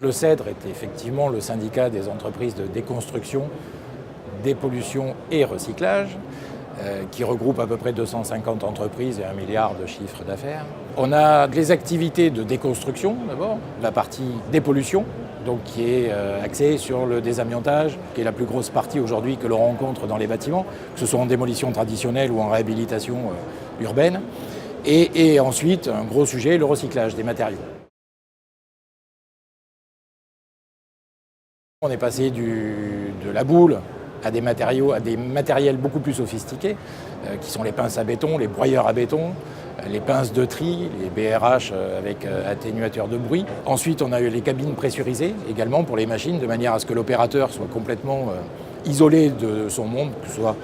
Le CEDRE est effectivement le syndicat des entreprises de déconstruction, dépollution et recyclage, qui regroupe à peu près 250 entreprises et 1 milliard de chiffre d'affaires. On a des activités de déconstruction d'abord, la partie dépollution, donc qui est axée sur le désamiantage, qui est la plus grosse partie aujourd'hui que l'on rencontre dans les bâtiments, que ce soit en démolition traditionnelle ou en réhabilitation urbaine. Et ensuite, un gros sujet, le recyclage des matériaux. On est passé de la boule à des matériels beaucoup plus sophistiqués, qui sont les pinces à béton, les broyeurs à béton, les pinces de tri, les BRH avec atténuateurs de bruit. Ensuite, on a eu les cabines pressurisées également pour les machines, de manière à ce que l'opérateur soit complètement isolé de son monde, que ce soit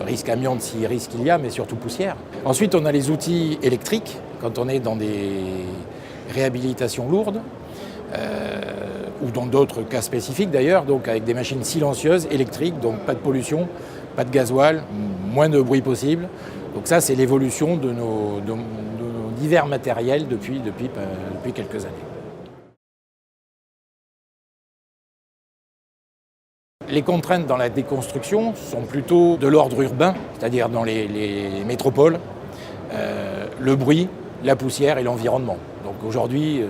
risque amiante si risque il y a, mais surtout poussière. Ensuite, on a les outils électriques, quand on est dans des réhabilitations lourdes, ou dans d'autres cas spécifiques d'ailleurs, donc avec des machines silencieuses, électriques, donc pas de pollution, pas de gasoil, moins de bruit possible. Donc ça, c'est l'évolution de nos divers matériels depuis quelques années. Les contraintes dans la déconstruction sont plutôt de l'ordre urbain, c'est-à-dire dans les métropoles, le bruit, la poussière et l'environnement. Donc aujourd'hui,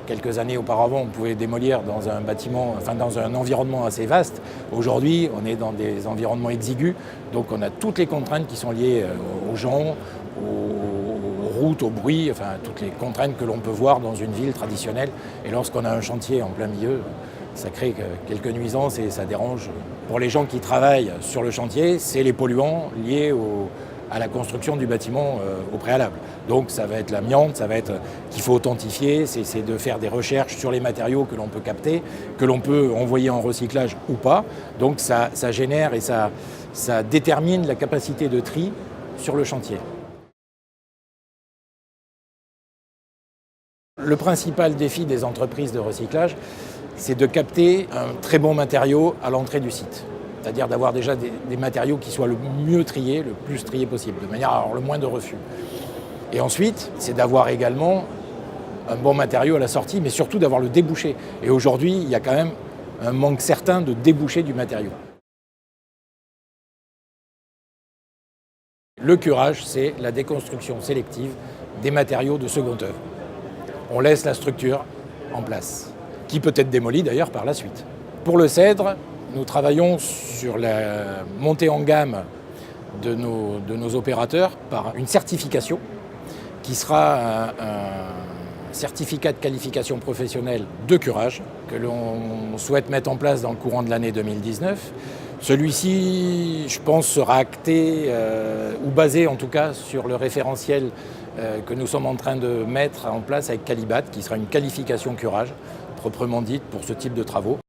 quelques années auparavant, on pouvait démolir dans un bâtiment, dans un environnement assez vaste. Aujourd'hui, on est dans des environnements exigus, donc on a toutes les contraintes qui sont liées aux gens, aux routes, au bruit, toutes les contraintes que l'on peut voir dans une ville traditionnelle. Et lorsqu'on a un chantier en plein milieu, ça crée quelques nuisances et ça dérange. Pour les gens qui travaillent sur le chantier, c'est les polluants liés à la construction du bâtiment au préalable. Donc ça va être l'amiante, ça va être qu'il faut authentifier, c'est de faire des recherches sur les matériaux que l'on peut capter, que l'on peut envoyer en recyclage ou pas. Donc ça génère et ça détermine la capacité de tri sur le chantier. Le principal défi des entreprises de recyclage, c'est de capter un très bon matériau à l'entrée du site. C'est-à-dire d'avoir déjà des matériaux qui soient le mieux triés, le plus triés possible, de manière à avoir le moins de refus. Et ensuite, c'est d'avoir également un bon matériau à la sortie, mais surtout d'avoir le débouché. Et aujourd'hui, il y a quand même un manque certain de débouché du matériau. Le curage, c'est la déconstruction sélective des matériaux de seconde œuvre. On laisse la structure en place, qui peut être démolie d'ailleurs par la suite. Pour le CEDRE, nous travaillons sur la montée en gamme de nos opérateurs par une certification qui sera un certificat de qualification professionnelle de curage que l'on souhaite mettre en place dans le courant de l'année 2019. Celui-ci, je pense, sera acté ou basé en tout cas sur le référentiel que nous sommes en train de mettre en place avec Qualibat, qui sera une qualification curage proprement dite pour ce type de travaux.